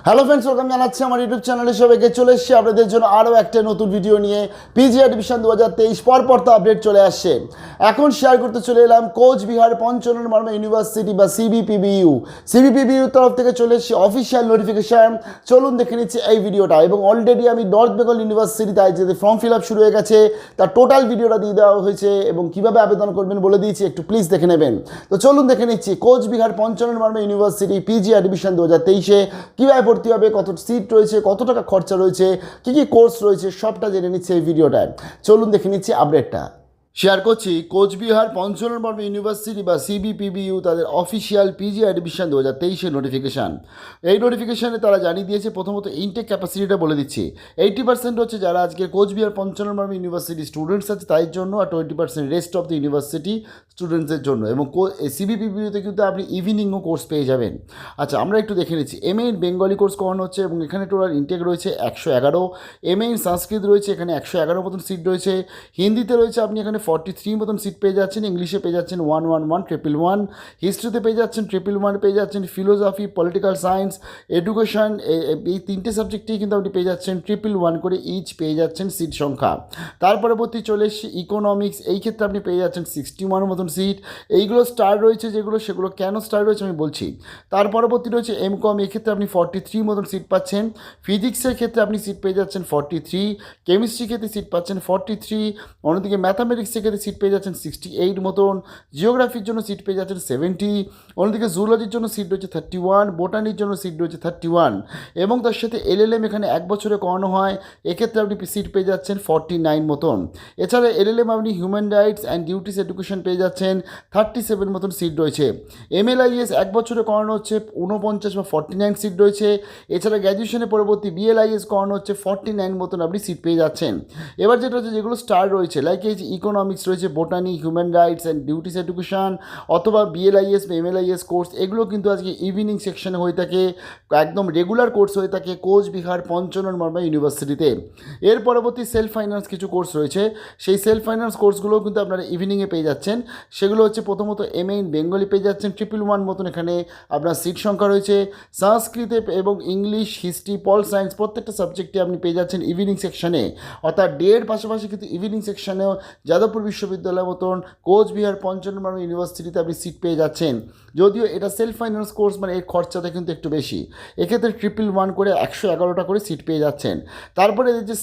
Hello friends, welcome জানাচ্ছি আমার YouTube চ্যানেলে। সবাইকে চলে এসেছি আপনাদের জন্য আরও একটা নতুন ভিডিও নিয়ে। পিজি অ্যাডমিশন 2023 পরপর তো আপডেট চলে আসছে। এখন শেয়ার করতে চলে এলাম কোচবিহার পঞ্চানন বর্মা ইউনিভার্সিটি বা সিবিপিবিইউ তরফ থেকে চলে এসেছি অফিসিয়াল নোটিফিকেশান। চলুন দেখে নিচ্ছি এই ভিডিওটা। এবং অলরেডি আমি নর্থ বেঙ্গল ইউনিভার্সিটিতে যে ফর্ম ফিল আপ শুরু হয়ে গেছে, তার টোটাল ভিডিওটা দিয়ে দেওয়া হয়েছে এবং কীভাবে আবেদন করবেন বলে দিয়েছি, একটু প্লিজ দেখে নেবেন। তো চলুন দেখে নিচ্ছি Cooch Behar Panchanan Varma university PG admission 2023-এ কীভাবে ভর্তি হবে, কত সিট রয়েছে, কত টাকা খরচা রয়েছে, কী কী কোর্স রয়েছে, সবটা জেনে নিচ্ছে এই ভিডিওটায়। চলুন দেখে নিচ্ছি আপডেটটা। শেয়ার করছি কোচবিহার পঞ্চানন বর্মা ইউনিভার্সিটি বা সিবিপিবিইউ তাদের অফিসিয়াল পিজি অ্যাডমিশন 2023-এর নোটিফিকেশান। এই নোটিফিকেশানে তারা জানিয়ে দিয়েছে, প্রথমত ইনটেক ক্যাপাসিটিটা বলে দিচ্ছি। 80% হচ্ছে যারা আজকে কোচবিহার পঞ্চানন বর্মা ইউনিভার্সিটি স্টুডেন্টস আছে তাদের জন্য, আর 20% রেস্ট অফ দ্য ইউনিভার্সিটি স্টুডেন্টসের জন্য। এবং সিবিপিবিইউতে কিন্তু আপনি ইভিনিংও কোর্স পেয়ে যাবেন। আচ্ছা, আমরা একটু দেখে নিচ্ছি। এমএ ইন বেঙ্গলি কোর্স করানো হচ্ছে এবং এখানে টোটাল ইনটেক রয়েছে 111। এমএ ইন সংস্কৃত রয়েছে, এখানে 111 মতন সিট রয়েছে। হিন্দিতে রয়েছে আপনি এখানে 43 মতন সিট পেয়ে যাচ্ছেন। ইংলিশে পেয়ে যাচ্ছেন 111, হিস্ট্রিতে পেয়ে যাচ্ছেন 111 পেয়ে যাচ্ছেন। ফিলোসফি, পলিটিক্যাল সায়েন্স, এডুকেশন, এই তিনটে সাবজেক্টেই কিন্তু আপনি পেয়ে যাচ্ছেন 111 করে ইচ পেয়ে যাচ্ছেন সিট সংখ্যা। তার পরবর্তী চলে এসছে ইকোনমিক্স, এই ক্ষেত্রে আপনি পেয়ে যাচ্ছেন 61 মতন সিট। এইগুলো স্টার রয়েছে যেগুলো, সেগুলো কেন স্টার রয়েছে আমি বলছি। তার পরবর্তী রয়েছে এমকম, এক্ষেত্রে আপনি 43 মতন সিট পাচ্ছেন। ফিজিক্সের ক্ষেত্রে আপনি সিট পেয়ে যাচ্ছেন 43, কেমিস্ট্রি ক্ষেত্রে সিট পাচ্ছেন 43, অন্যদিকে ম্যাথামেটিক্সের ক্ষেত্রে সিট পেয়ে যাচ্ছেন 68 মতন, জিওগ্রাফির জন্য সিট পেয়ে যাচ্ছেন 70, অন্যদিকে জুলজির জন্য সিট রয়েছে 31, বোটানির জন্য সিট রয়েছে 31, এবং তার সাথে এলএলএম এখানে 1 বছরে করানো হয়, এক্ষেত্রে আপনি সিট পেয়ে যাচ্ছেন 49 মতন। এছাড়া এলএলএম আপনি human rights and duties education পেয়ে যাচ্ছেন 37 মতন সিট রয়েছে। এমএলআইএস 1 বছরে করানো হচ্ছে 49 বা 49 সিট রয়েছে। এছাড়া গ্র্যাজুয়েশনের পরবর্তী বিএলআইএস করানো হচ্ছে 49 মতন আপনি সিট পেয়ে যাচ্ছেন। এবার যেটা হচ্ছে, যেগুলো স্টার রয়েছে লাইক এই যে ইকোনমিক্স রয়েছে, botany, human rights and duties education, অথবা বিএলআইএস বা এমএলআইএস কোর্স, এগুলো কিন্তু আজকে ইভিনিং সেকশনে হয়ে থাকে, একদম রেগুলার কোর্স হয়ে থাকে কোচবিহার পঞ্চানন বর্মা ইউনিভার্সিটিতে। এর পরবর্তী সেলফ ফাইন্যান্স কিছু কোর্স রয়েছে, সেই সেলফ ফাইন্যান্স কোর্সগুলোও কিন্তু আপনারা ইভিনিংয়ে পেয়ে যাচ্ছেন। সেগুলো হচ্ছে প্রথমত এমএ ইন বেঙ্গলি পেয়ে যাচ্ছেন 111 মতন, এখানে আপনার সিট সংখ্যা রয়েছে। সংস্কৃতে এবং ইংলিশ, হিস্ট্রি, পল সায়েন্স প্রত্যেকটা সাবজেক্টে আপনি পেয়ে যাচ্ছেন ইভিনিং সেকশনে। অর্থাৎ ডের পাশাপাশি কিন্তু ইভিনিং সেকশনেও যাদবপুর বিশ্ববিদ্যালয়ের মতন কোচবিহার পঞ্চানন বর্মা ইউনিভার্সিটিতে আপনি সিট পেয়ে যাচ্ছেন। যদিও এটা সেলফ ফাইন্যান্স কোর্স, মানে এর খরচাটা কিন্তু একটু বেশি, এক্ষেত্রে 111 করে 111টা করে সিট পেয়ে যাচ্ছেন। তারপরে যে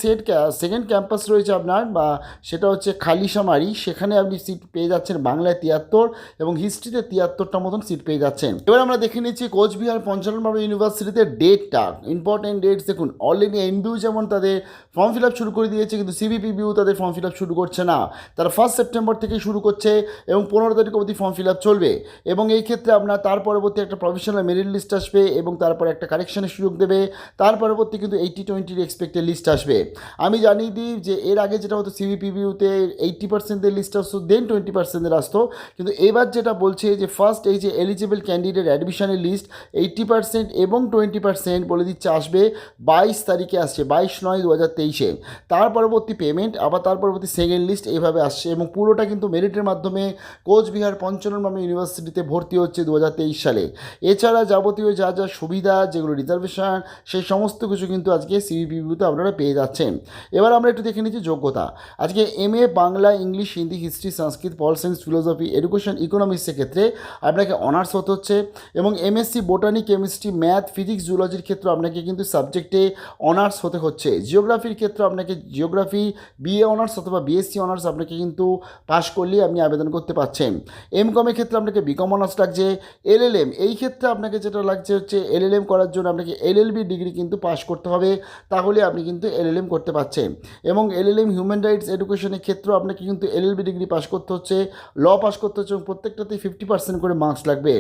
সেকেন্ড ক্যাম্পাস রয়েছে আপনার, বা সেটা হচ্ছে খালিশামারি, সেখানে আপনি সিট পেয়ে যাচ্ছেন বাংলায় 73 এবং হিস্ট্রিতে 73টা মতন সিট পেয়ে যাচ্ছেন। এবার আমরা দেখে নিচ্ছি কোচবিহার পঞ্চানন বর্মা ইউনিভার্সিটিতে ডেটটা, ইম্পর্টেন্ট ডেটস দেখুন। অলরেডি এনবিইউ যেমন তাদের ফর্ম ফিল আপ শুরু করে দিয়েছে, কিন্তু সিবিপিবিইউ তাদের ফর্ম ফিল আপ শুরু করছে না। তারা 1 সেপ্টেম্বর থেকে শুরু করছে এবং 15 তারিখ অবধি ফর্ম ফিল আপ চলবে। এবং এই ক্ষেত্রে আপনার তার পরবর্তী একটা প্রফেশনাল মেরিট লিস্ট আসবে এবং তারপর একটা কারেকশনের সুযোগ দেবে। তার পরবর্তী কিন্তু 80-20 এক্সপেক্টেড লিস্ট আসবে। আমি জানিয়ে দিই যে এর আগে যেটা হতো সিবিপিবিইউতে 80%-এর লিস্ট আসতো, দেন 20%-এর আসতো, কিন্তু এবার যেটা বলছে যে ফার্স্ট এই যে এলিজিবল ক্যান্ডিডেট অ্যাডমিশনের লিস্ট 80% এবং 20% বলে দিচ্ছে আসবে 22 তারিখে আসছে, 22/9/2023-এ। তার পরবর্তী পেমেন্ট, আবার তার পরবর্তী সেকেন্ড লিস্ট, এইভাবে আসছে। এবং পুরোটা কিন্তু মেরিটের মাধ্যমে কোচবিহার পঞ্চানন বর্মা ইউনিভার্সিটিতে ভর্তি হচ্ছে 2023 সালে। এছাড়া যাবতীয় যা যা সুবিধা, যেগুলো রিজার্ভেশন, সেই সমস্ত কিছু কিন্তু আজকে সিবিপিবিইউতে আপনারা পেয়ে যাচ্ছেন। এবার আমরা একটু দেখে নিচ্ছি যোগ্যতা। আজকে MA Bangla, English, Hindi, history, Sanskrit, pol science, philosophy, education, ইকোনমিক্সের ক্ষেত্রে আপনাকে অনার্স হতে হচ্ছে। এবং MSc botany, chemistry, math, physics, জুলজির ক্ষেত্রে আপনাকে কিন্তু সাবজেক্টে অনার্স হতে হচ্ছে। জিওগ্রাফির ক্ষেত্রে আপনাকে জিওগ্রাফি বিএ অনার্স অথবা বিএসসি অনার্স আপনাকে কিন্তু পাশ করলেই আপনি আবেদন করতে পারছেন। এমকমের ক্ষেত্রে আপনাকে বিকম অনার্স লাগছে। এলএলএম, এই ক্ষেত্রে আপনাকে যেটা লাগছে হচ্ছে এলএলএম করার জন্য আপনাকে এলএলবি ডিগ্রি কিন্তু পাশ করতে হবে, তাহলে আপনি কিন্তু এলএলএম করতে পারছেন। এবং এলএলএম হিউম্যান রাইটস এডুকেশনের ক্ষেত্রেও আপনাকে কিন্তু এলএলবি ডিগ্রি পাশ করতে হচ্ছে, ল পাশ করতে হচ্ছে, এবং প্রত্যেকটাতেই 50% করে মার্কস লাগবে।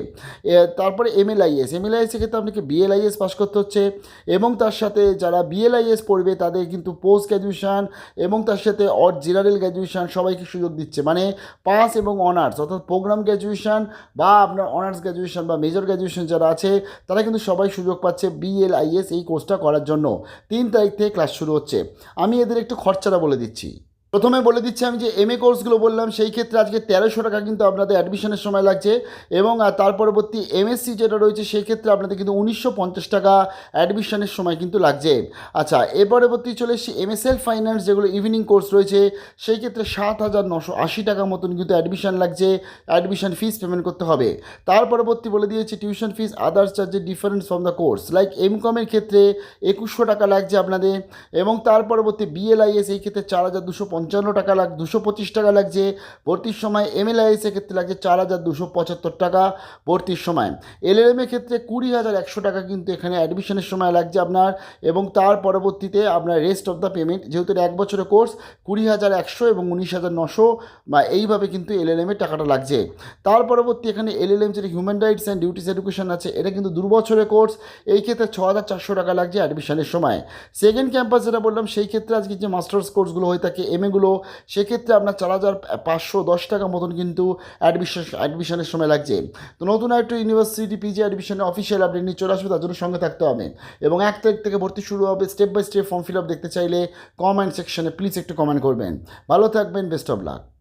তারপরে এমএলআইএসের ক্ষেত্রে আপনাকে বিএলআইএস পাশ করতে হচ্ছে। এবং তার সাথে যারা বিএলআইএস পড়বে তাদের কিন্তু পোস্ট গ্র্যাজুয়েশন এবং তার সাথে জেনারেল গ্র্যাজুয়েশন সবাইকে সুযোগ দিচ্ছে, মানে পাস এবং অনার্স, অর্থাৎ প্রোগ্রাম গ্র্যাজুয়েশন বা আপনার অনার্স গ্র্যাজুয়েশন বা মেজর গ্র্যাজুয়েশন যারা আছে তারা কিন্তু সবাই সুযোগ পাচ্ছে বিএলআইএস এই কোর্সটা করার জন্য। 3 তারিখ থেকে ক্লাস শুরু হচ্ছে। আমি এদের একটু খরচাটা বলে দিচ্ছি। প্রথমে বলে দিচ্ছি আমি যে এমএ কোর্সগুলো বললাম সেই ক্ষেত্রে আজকে 1300 টাকা কিন্তু আপনাদের অ্যাডমিশনের সময় লাগছে, এবং তার পরবর্তী এমএসসি যেটা রয়েছে সেই ক্ষেত্রে আপনাদের কিন্তু 1950 টাকা অ্যাডমিশনের সময় কিন্তু লাগছে। আচ্ছা, এর পরবর্তী চলে এসেছি এমএসএল ফাইন্যান্স, যেগুলো ইভিনিং কোর্স রয়েছে সেই ক্ষেত্রে 7,980 টাকা মতন কিন্তু অ্যাডমিশন লাগছে, অ্যাডমিশন ফিস পেমেন্ট করতে হবে। তার পরবর্তী বলে দিয়েছি tuition fees others charges difference from the course, like এমকমের ক্ষেত্রে 2100 টাকা লাগছে আপনাদের, এবং তার পরবর্তী বিএলআইএস এই ক্ষেত্রে 4,255 টাকা 225 টাকা লাগছে ভর্তির সময়। এমএলআইএস এর ক্ষেত্রে লাগছে 4,275 টাকা ভর্তির সময়। এলএলএম এর ক্ষেত্রে 20,100 টাকা কিন্তু এখানে অ্যাডমিশনের সময় লাগছে আপনার, এবং তার পরবর্তীতে আপনার রেস্ট অফ দ্য পেমেন্ট, যেহেতু এটা 1 বছরের কোর্স, 20,100 এবং 19,900 বা এইভাবে কিন্তু এলএলএম এর টাকাটা লাগছে। তার পরবর্তী এখানে এলএলএম যেটা human rights and duties education আছে, এটা কিন্তু 2 বছরের কোর্স, এই ক্ষেত্রে 6,400 টাকা লাগছে অ্যাডমিশনের সময়। সেকেন্ড ক্যাম্পাস যেটা বললাম সেই ক্ষেত্রে আজকে যে মাস্টার্স কোর্সগুলো হয়ে থাকে এমএগুলো, সেক্ষেত্রে আপনার 4,510 টাকা মতন কিন্তু অ্যাডমিশনের সময় লাগছে। তো নতুন একটা ইউনিভার্সিটি পিজি অ্যাডমিশনের অফিসিয়াল আপডেট নিয়ে চলে আসবে, তার জন্য সঙ্গে থাকতে হবে। এবং 1 তারিখ থেকে ভর্তি শুরু হবে। Step by step form fill up দেখতে চাইলে কমেন্ট সেকশনে প্লিজ একটু কমেন্ট করবেন। ভালো থাকবেন, বেস্ট অফ লাক।